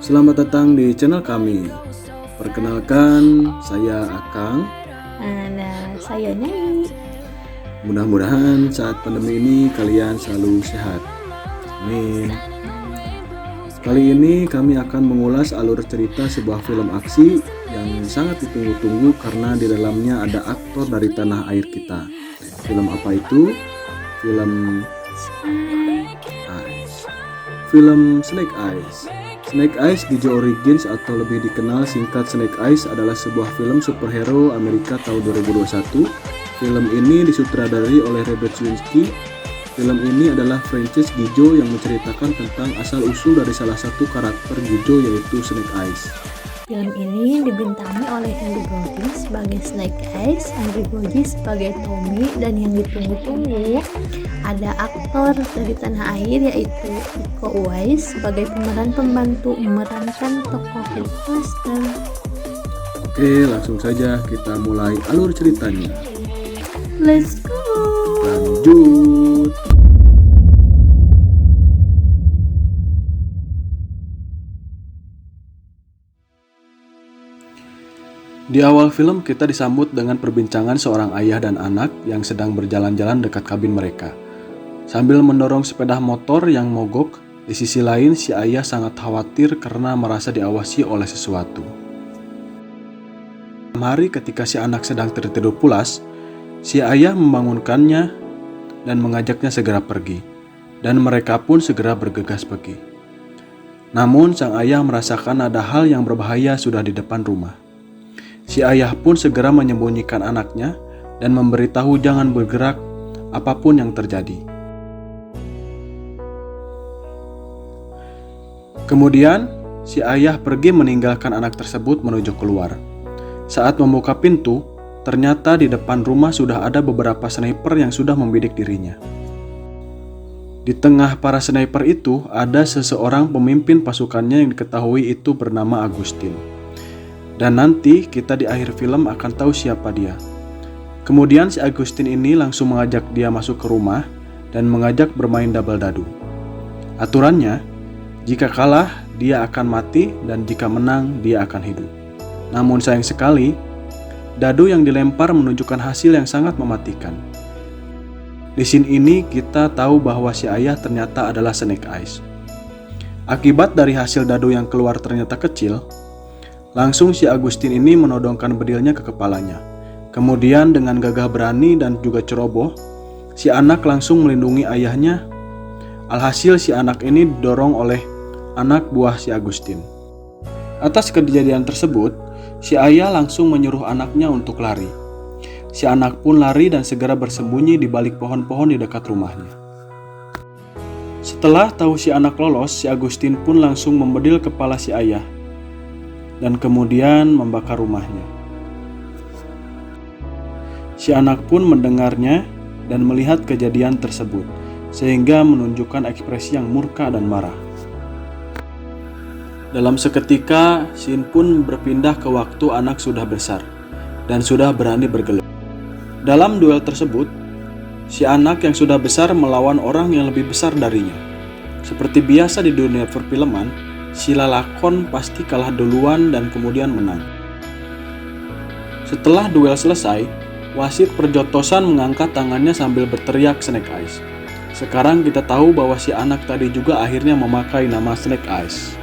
Selamat datang di channel kami. Perkenalkan, saya Akang. Nah, saya Nyai. Mudah-mudahan saat pandemi ini kalian selalu sehat. Amin. Kali ini kami akan mengulas alur cerita sebuah film aksi yang sangat ditunggu-tunggu karena di dalamnya ada aktor dari tanah air kita. Film apa itu? Film Eyes. Film Snake Eyes. Snake Eyes Gijo Origins atau lebih dikenal singkat Snake Eyes adalah sebuah film superhero Amerika tahun 2021. Film ini disutradarai oleh Robert Swinski. Film ini adalah franchise Gijo yang menceritakan tentang asal-usul dari salah satu karakter Gijo yaitu Snake Eyes. Film ini dibintangi oleh Henry Brody sebagai Snake Eyes, Henry Brody sebagai Tommy, dan yang ditunggu-tunggu ada aktor dari tanah air yaitu Iko Uwais sebagai pemeran pembantu memerankan tokoh Hillbuster. Oke, langsung saja kita mulai alur ceritanya. Let's go! Lanjut. Di awal film kita disambut dengan perbincangan seorang ayah dan anak yang sedang berjalan-jalan dekat kabin mereka. Sambil mendorong sepeda motor yang mogok, di sisi lain si ayah sangat khawatir karena merasa diawasi oleh sesuatu. Malam hari ketika si anak sedang tertidur pulas, si ayah membangunkannya dan mengajaknya segera pergi, dan mereka pun segera bergegas pergi. Namun sang ayah merasakan ada hal yang berbahaya sudah di depan rumah. Si ayah pun segera menyembunyikan anaknya dan memberitahu jangan bergerak apapun yang terjadi. Kemudian, si ayah pergi meninggalkan anak tersebut menuju keluar. Saat membuka pintu, ternyata di depan rumah sudah ada beberapa sniper yang sudah membidik dirinya. Di tengah para sniper itu, ada seseorang pemimpin pasukannya yang diketahui itu bernama Agustin. Dan nanti kita di akhir film akan tahu siapa dia. Kemudian si Agustin ini langsung mengajak dia masuk ke rumah dan mengajak bermain double dadu. Aturannya, jika kalah dia akan mati dan jika menang dia akan hidup. Namun sayang sekali, dadu yang dilempar menunjukkan hasil yang sangat mematikan. Di scene ini kita tahu bahwa si ayah ternyata adalah Snake Eyes. Akibat dari hasil dadu yang keluar ternyata kecil, langsung si Agustin ini menodongkan bedilnya ke kepalanya. Kemudian dengan gagah berani dan juga ceroboh, si anak langsung melindungi ayahnya. Alhasil si anak ini didorong oleh anak buah si Agustin. Atas kejadian tersebut, si ayah langsung menyuruh anaknya untuk lari. Si anak pun lari dan segera bersembunyi di balik pohon-pohon di dekat rumahnya. Setelah tahu si anak lolos, si Agustin pun langsung membedil kepala si ayah dan kemudian membakar rumahnya. Si anak pun mendengarnya dan melihat kejadian tersebut, sehingga menunjukkan ekspresi yang murka dan marah. Dalam seketika, scene pun berpindah ke waktu anak sudah besar dan sudah berani bergelut. Dalam duel tersebut, si anak yang sudah besar melawan orang yang lebih besar darinya. Seperti biasa di dunia perfilman, si lalakon pasti kalah duluan dan kemudian menang. Setelah duel selesai, wasit perjotosan mengangkat tangannya sambil berteriak Snake Eyes. Sekarang kita tahu bahwa si anak tadi juga akhirnya memakai nama Snake Eyes.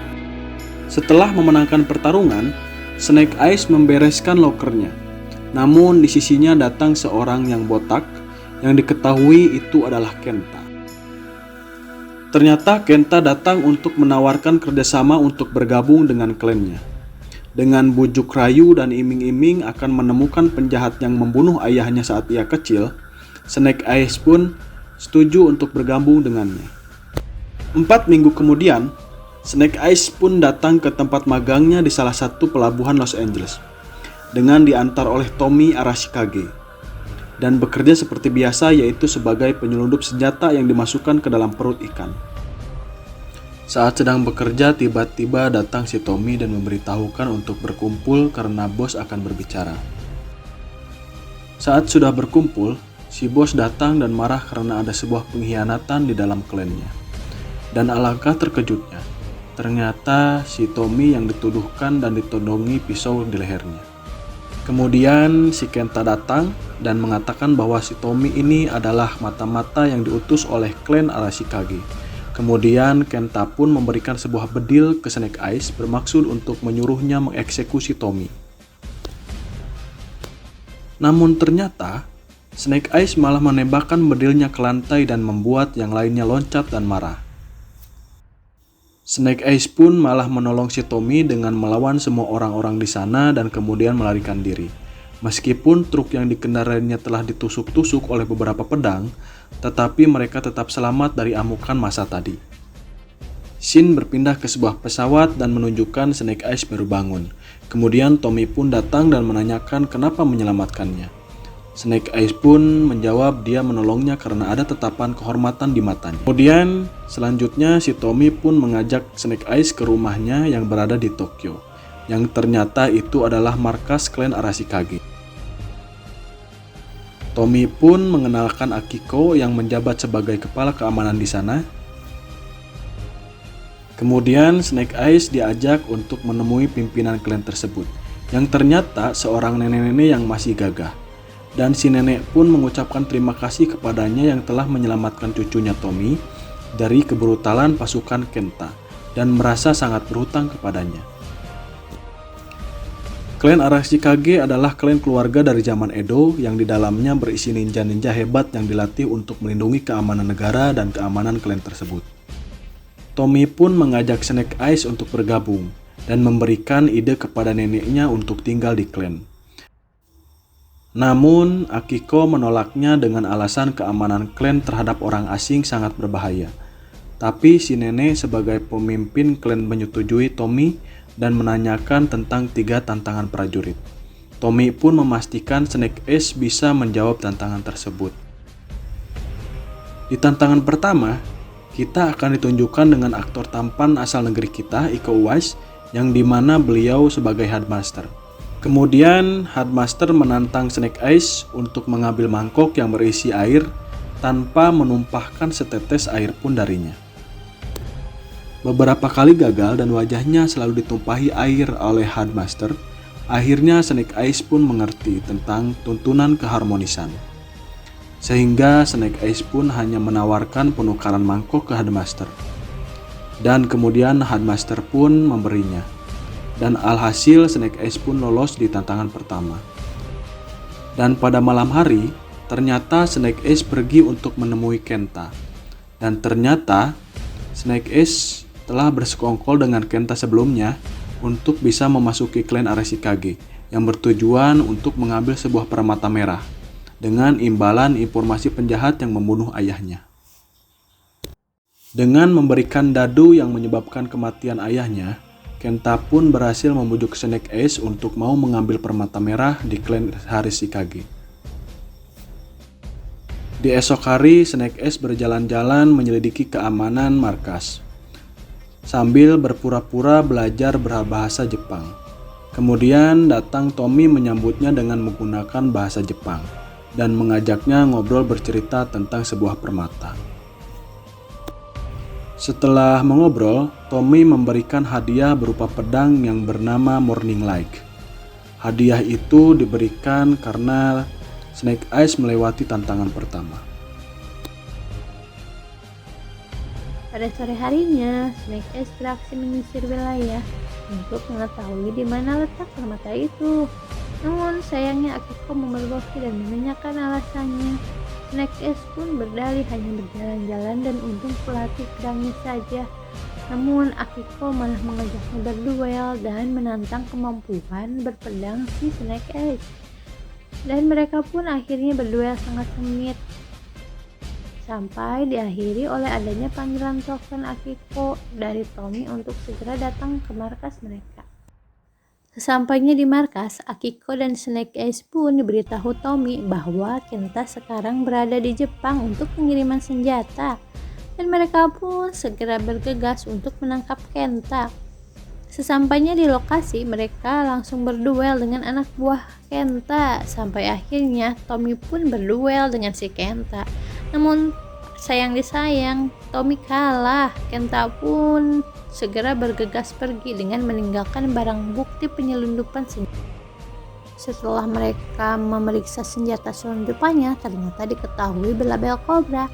Setelah memenangkan pertarungan, Snake Eyes membereskan lokernya. Namun di sisinya datang seorang yang botak yang diketahui itu adalah Kenta. Ternyata Kenta datang untuk menawarkan kerjasama untuk bergabung dengan klannya. Dengan bujuk rayu dan iming-iming akan menemukan penjahat yang membunuh ayahnya saat ia kecil, Snake Eyes pun setuju untuk bergabung dengannya. 4 minggu kemudian, Snake Eyes pun datang ke tempat magangnya di salah satu pelabuhan Los Angeles dengan diantar oleh Tommy Arashikage dan bekerja seperti biasa, yaitu sebagai penyelundup senjata yang dimasukkan ke dalam perut ikan. Saat sedang bekerja, tiba-tiba datang si Tommy dan memberitahukan untuk berkumpul karena bos akan berbicara. Saat sudah berkumpul, si bos datang dan marah karena ada sebuah pengkhianatan di dalam klannya. Dan alangkah terkejutnya, Ternyata si Tommy yang dituduhkan dan ditodongi pisau di lehernya. Kemudian si Kenta datang dan mengatakan bahwa si Tommy ini adalah mata-mata yang diutus oleh klan Arashikage. Kemudian Kenta pun memberikan sebuah bedil ke Snake Eyes bermaksud untuk menyuruhnya mengeksekusi Tommy. Namun ternyata Snake Eyes malah menembakkan bedilnya ke lantai dan membuat yang lainnya loncat dan marah. Snake Eyes pun malah menolong si Tommy dengan melawan semua orang-orang di sana dan kemudian melarikan diri. Meskipun truk yang dikendarainya telah ditusuk-tusuk oleh beberapa pedang, tetapi mereka tetap selamat dari amukan massa tadi. Shin berpindah ke sebuah pesawat dan menunjukkan Snake Eyes baru bangun. Kemudian Tommy pun datang dan menanyakan kenapa menyelamatkannya. Snake Eyes pun menjawab dia menolongnya karena ada tatapan kehormatan di matanya. Kemudian selanjutnya si Tommy pun mengajak Snake Eyes ke rumahnya yang berada di Tokyo, yang ternyata itu adalah markas klan Arashikage. Tommy pun mengenalkan Akiko yang menjabat sebagai kepala keamanan di sana. Kemudian Snake Eyes diajak untuk menemui pimpinan klan tersebut, yang ternyata seorang nenek-nenek yang masih gagah. Dan si nenek pun mengucapkan terima kasih kepadanya yang telah menyelamatkan cucunya Tommy dari kebrutalan pasukan Kenta dan merasa sangat berhutang kepadanya. Klan Arashikage adalah klan keluarga dari zaman Edo yang di dalamnya berisi ninja-ninja hebat yang dilatih untuk melindungi keamanan negara dan keamanan klan tersebut. Tommy pun mengajak Snake Eyes untuk bergabung dan memberikan ide kepada neneknya untuk tinggal di klan. Namun, Akiko menolaknya dengan alasan keamanan klan terhadap orang asing sangat berbahaya. Tapi si nenek sebagai pemimpin klan menyetujui Tommy dan menanyakan tentang 3 tantangan prajurit. Tommy pun memastikan Snake Eyes bisa menjawab tantangan tersebut. Di tantangan pertama, kita akan ditunjukkan dengan aktor tampan asal negeri kita, Iko Uwais, yang dimana beliau sebagai Headmaster. Kemudian Headmaster menantang Snake Eyes untuk mengambil mangkok yang berisi air tanpa menumpahkan setetes air pun darinya. Beberapa kali gagal dan wajahnya selalu ditumpahi air oleh Headmaster. Akhirnya Snake Eyes pun mengerti tentang tuntunan keharmonisan. Sehingga Snake Eyes pun hanya menawarkan penukaran mangkok ke Headmaster. Dan kemudian Headmaster pun memberinya. Dan alhasil Snake Eyes pun lolos di tantangan pertama. Dan pada malam hari, ternyata Snake Eyes pergi untuk menemui Kenta. Dan ternyata Snake Eyes telah bersekongkol dengan Kenta sebelumnya untuk bisa memasuki klan Arashikage yang bertujuan untuk mengambil sebuah permata merah dengan imbalan informasi penjahat yang membunuh ayahnya. Dengan memberikan dadu yang menyebabkan kematian ayahnya, Kenta pun berhasil membujuk Snake Eyes untuk mau mengambil permata merah di klan Arashikage. Di esok hari, Snake Eyes berjalan-jalan menyelidiki keamanan markas, sambil berpura-pura belajar berbahasa Jepang. Kemudian datang Tommy menyambutnya dengan menggunakan bahasa Jepang, dan mengajaknya ngobrol bercerita tentang sebuah permata. Setelah mengobrol, Tommy memberikan hadiah berupa pedang yang bernama Morning Light. Hadiah itu diberikan karena Snake Eyes melewati tantangan pertama. Pada sore harinya, Snake Eyes beraksi menyisir wilayah untuk mengetahui di mana letak permata itu. Namun sayangnya Akiko memergoki dan menanyakan alasannya. Snake Eyes pun berdalih hanya berjalan-jalan dan untung pelatih pedangnya saja. Namun Akiko malah mengajaknya berduel dan menantang kemampuan berpedang si Snake Eyes. Dan mereka pun akhirnya berduel sangat sengit. Sampai diakhiri oleh adanya panggilan telepon Akiko dari Tommy untuk segera datang ke markas mereka. Sesampainya di markas, Akiko dan Snake Eyes pun diberitahu Tommy bahwa Kenta sekarang berada di Jepang untuk pengiriman senjata. Dan mereka pun segera bergegas untuk menangkap Kenta. Sesampainya di lokasi, mereka langsung berduel dengan anak buah Kenta. Sampai akhirnya Tommy pun berduel dengan si Kenta. Namun sayang disayang, Tommy kalah. Kenta pun segera bergegas pergi dengan meninggalkan barang bukti penyelundupan senjata. Setelah mereka memeriksa senjata selundupannya, ternyata diketahui berlabel Cobra,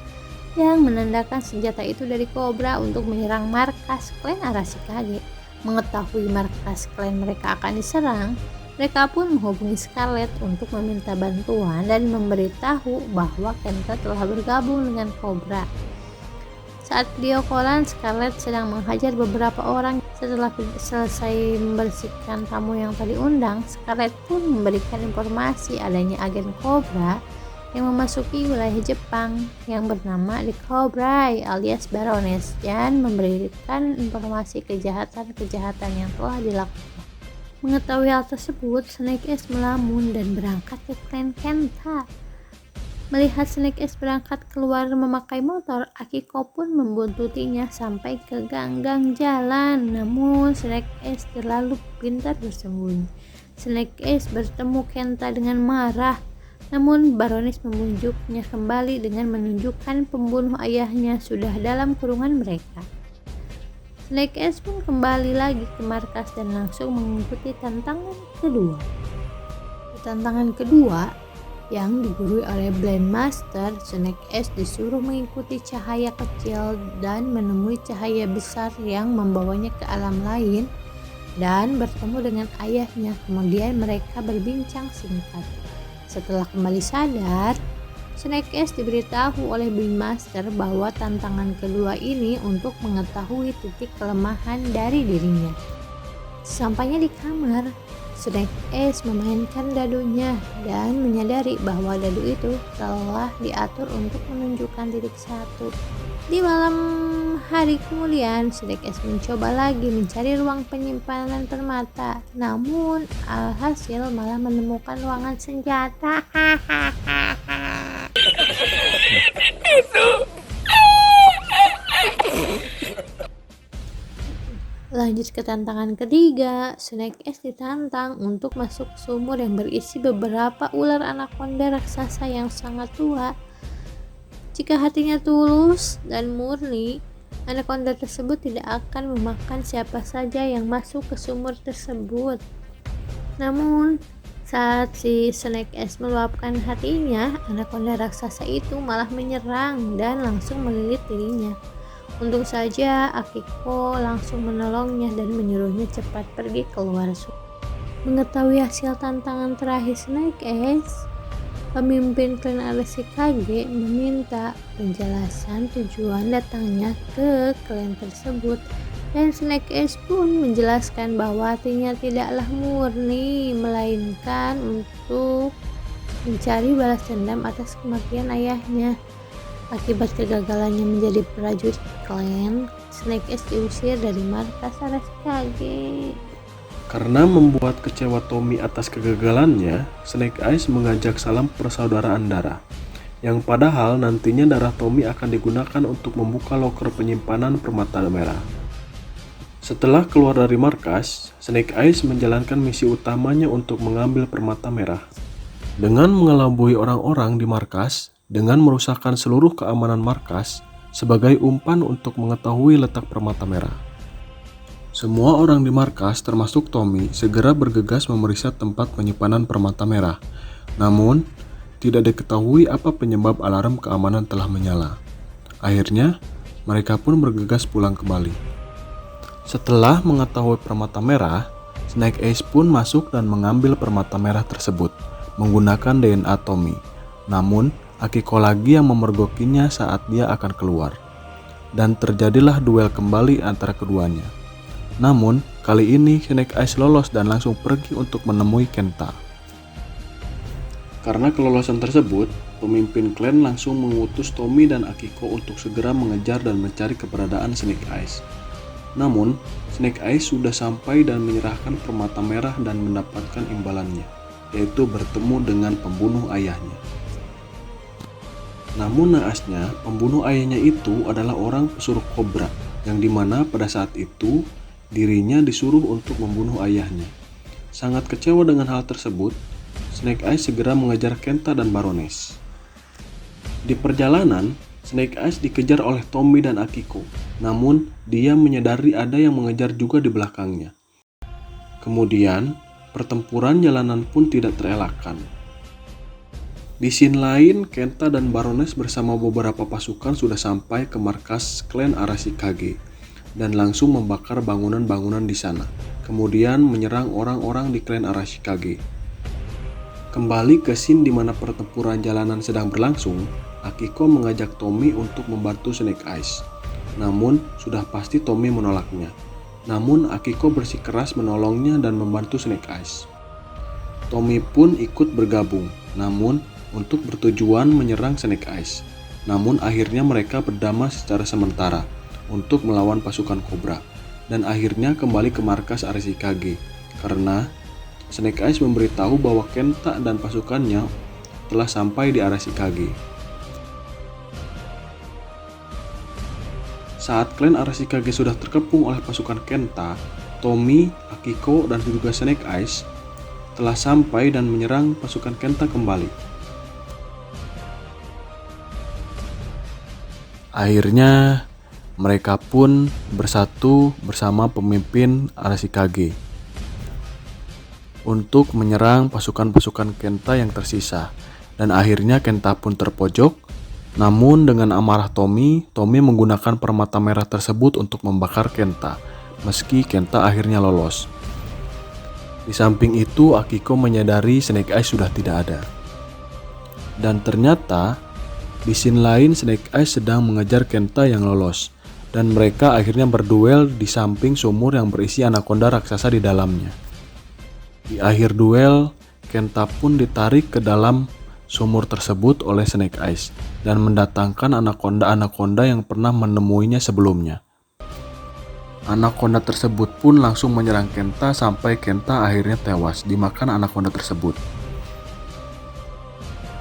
yang menandakan senjata itu dari Cobra untuk menyerang markas klan Arashikage. Mengetahui markas klan mereka akan diserang, mereka pun menghubungi Scarlet untuk meminta bantuan dan memberitahu bahwa Kenta telah bergabung dengan Cobra. Saat video callan, Scarlet sedang menghajar beberapa orang. Setelah selesai membersihkan tamu yang tadi undang, Scarlet pun memberikan informasi adanya agen Cobra yang memasuki wilayah Jepang yang bernama The Cobra alias Baroness, dan memberikan informasi kejahatan-kejahatan yang telah dilakukan. Mengetahui hal tersebut, Snake Eyes melamun dan berangkat ke klan Kenta. Melihat Snake Eyes berangkat keluar memakai motor, Akiko pun membuntutinya sampai ke gang-gang jalan. Namun Snake Eyes terlalu pintar bersembunyi. Snake Eyes bertemu Kenta dengan marah. Namun Baroness membujuknya kembali dengan menunjukkan pembunuh ayahnya sudah dalam kurungan mereka. Snake Eyes pun kembali lagi ke markas dan langsung mengikuti tantangan kedua. Di tantangan kedua yang digurui oleh Blend Master, Snake Eyes disuruh mengikuti cahaya kecil dan menemui cahaya besar yang membawanya ke alam lain dan bertemu dengan ayahnya. Kemudian mereka berbincang singkat. Setelah kembali sadar, Snake Eyes diberitahu oleh Blend Master bahwa tantangan kedua ini untuk mengetahui titik kelemahan dari dirinya. Sampainya di kamar, Snake Eyes memainkan dadunya dan menyadari bahwa dadu itu telah diatur untuk menunjukkan titik satu. Di malam hari kemudian, Snake Eyes mencoba lagi mencari ruang penyimpanan permata, namun alhasil malah menemukan ruangan senjata. Lanjut ke tantangan ketiga, Snake Eyes ditantang untuk masuk sumur yang berisi beberapa ular anaconda raksasa yang sangat tua. Jika hatinya tulus dan murni, anaconda tersebut tidak akan memakan siapa saja yang masuk ke sumur tersebut. Namun, saat si Snake Eyes meluapkan hatinya, anaconda raksasa itu malah menyerang dan langsung melilit dirinya. Untung saja Akiko langsung menolongnya dan menyuruhnya cepat pergi keluar sumur. Mengetahui hasil tantangan terakhir Snake Eyes, pemimpin klan Arashikage meminta penjelasan tujuan datangnya ke klan tersebut, dan Snake Eyes pun menjelaskan bahwa hatinya tidaklah murni, melainkan untuk mencari balas dendam atas kematian ayahnya. Akibat kegagalannya menjadi prajurit klan, Snake Eyes diusir dari markas Arashikage. Karena membuat kecewa Tommy atas kegagalannya, Snake Eyes mengajak salam persaudaraan darah, yang padahal nantinya darah Tommy akan digunakan untuk membuka loker penyimpanan permata merah. Setelah keluar dari markas, Snake Eyes menjalankan misi utamanya untuk mengambil permata merah. Dengan mengelabui orang-orang di markas, dengan merusakkan seluruh keamanan markas sebagai umpan untuk mengetahui letak permata merah. Semua orang di markas termasuk Tommy segera bergegas memeriksa tempat penyimpanan permata merah. Namun, tidak diketahui apa penyebab alarm keamanan telah menyala. Akhirnya, mereka pun bergegas pulang kembali. Setelah mengetahui permata merah, Snake Eyes pun masuk dan mengambil permata merah tersebut menggunakan DNA Tommy. Namun, Akiko lagi yang memergokinya saat dia akan keluar. Dan terjadilah duel kembali antara keduanya. Namun, kali ini Snake Eyes lolos dan langsung pergi untuk menemui Kenta. Karena kelolosan tersebut, pemimpin klan langsung mengutus Tommy dan Akiko untuk segera mengejar dan mencari keberadaan Snake Eyes. Namun, Snake Eyes sudah sampai dan menyerahkan permata merah dan mendapatkan imbalannya, yaitu bertemu dengan pembunuh ayahnya. Namun naasnya, pembunuh ayahnya itu adalah orang pesuruh Cobra, yang dimana pada saat itu dirinya disuruh untuk membunuh ayahnya. Sangat kecewa dengan hal tersebut, Snake Eyes segera mengejar Kenta dan Baroness. Di perjalanan, Snake Eyes dikejar oleh Tommy dan Akiko, namun dia menyadari ada yang mengejar juga di belakangnya. Kemudian, pertempuran jalanan pun tidak terelakkan. Di scene lain, Kenta dan Baroness bersama beberapa pasukan sudah sampai ke markas klan Arashikage dan langsung membakar bangunan-bangunan di sana, kemudian menyerang orang-orang di klan Arashikage. Kembali ke scene di mana pertempuran jalanan sedang berlangsung, Akiko mengajak Tommy untuk membantu Snake Eyes. Namun, sudah pasti Tommy menolaknya. Namun, Akiko bersikeras menolongnya dan membantu Snake Eyes. Tommy pun ikut bergabung, namun untuk bertujuan menyerang Snake Eyes. Namun akhirnya mereka berdamai secara sementara untuk melawan pasukan Cobra dan akhirnya kembali ke markas Arashikage karena Snake Eyes memberitahu bahwa Kenta dan pasukannya telah sampai di Arashikage. Saat klan Arashikage sudah terkepung oleh pasukan Kenta, Tommy, Akiko, dan juga Snake Eyes telah sampai dan menyerang pasukan Kenta kembali. Akhirnya, mereka pun bersatu bersama pemimpin Arashikage untuk menyerang pasukan-pasukan Kenta yang tersisa. Dan akhirnya Kenta pun terpojok. Namun dengan amarah Tommy menggunakan permata merah tersebut untuk membakar Kenta, meski Kenta akhirnya lolos. Di samping itu, Akiko menyadari Snake Eyes sudah tidak ada. Dan ternyata, di scene lain Snake Eyes sedang mengejar Kenta yang lolos, dan mereka akhirnya berduel di samping sumur yang berisi anaconda raksasa di dalamnya. Di akhir duel, Kenta pun ditarik ke dalam sumur tersebut oleh Snake Eyes dan mendatangkan anaconda yang pernah menemuinya sebelumnya. Anaconda tersebut pun langsung menyerang Kenta sampai Kenta akhirnya tewas dimakan anaconda tersebut.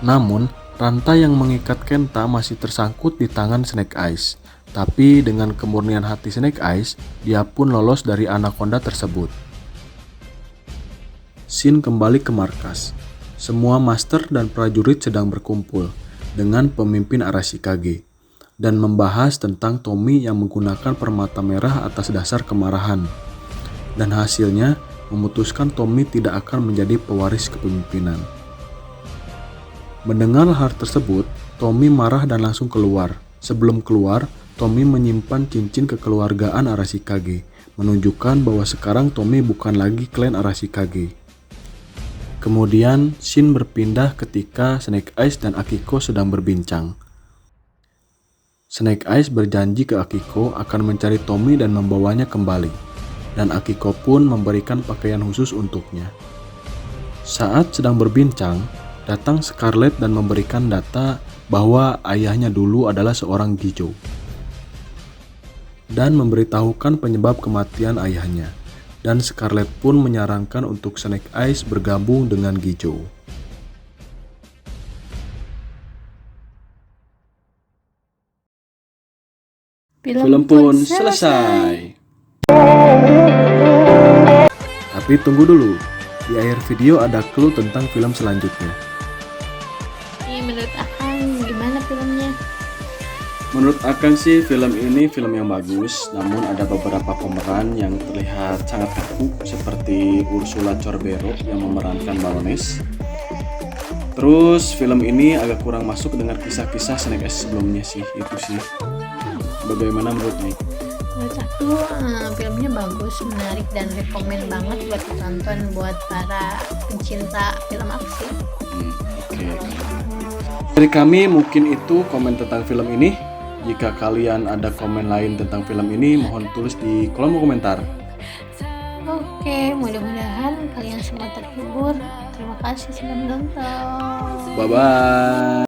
Namun, rantai yang mengikat Kenta masih tersangkut di tangan Snake Eyes. Tapi dengan kemurnian hati Snake Eyes, dia pun lolos dari anaconda tersebut. Shin kembali ke markas. Semua master dan prajurit sedang berkumpul dengan pemimpin Arashikage dan membahas tentang Tommy yang menggunakan permata merah atas dasar kemarahan. Dan hasilnya memutuskan Tommy tidak akan menjadi pewaris kepemimpinan. Mendengar hal tersebut, Tommy marah dan langsung keluar. Sebelum keluar, Tommy menyimpan cincin kekeluargaan Arashikage, menunjukkan bahwa sekarang Tommy bukan lagi klan Arashikage. Kemudian, Shin berpindah ketika Snake Eyes dan Akiko sedang berbincang. Snake Eyes berjanji ke Akiko akan mencari Tommy dan membawanya kembali, dan Akiko pun memberikan pakaian khusus untuknya. Saat sedang berbincang, datang Scarlet dan memberikan data bahwa ayahnya dulu adalah seorang Gijo, dan memberitahukan penyebab kematian ayahnya. Dan Scarlet pun menyarankan untuk Snake Eyes bergabung dengan Gijo. Film pun selesai. Tapi tunggu dulu, di akhir video ada clue tentang film selanjutnya. Menurut Akang gimana filmnya? Menurut Akang sih film ini film yang bagus, namun ada beberapa pemeran yang terlihat sangat kaku seperti Ursula Corbero yang memerankan Baroness. Terus film ini agak kurang masuk dengan kisah-kisah Snake Eyes sebelumnya sih, itu sih. Bagaimana menurut Nih? Menurut aku filmnya bagus, menarik dan rekomen banget buat ditonton buat para pencinta film aksi. Oke. Dari kami mungkin itu komen tentang film ini. Jika kalian ada komen lain tentang film ini, mohon tulis di kolom komentar. Oke, mudah-mudahan kalian semua terhibur. Terima kasih sudah menonton. Bye-bye.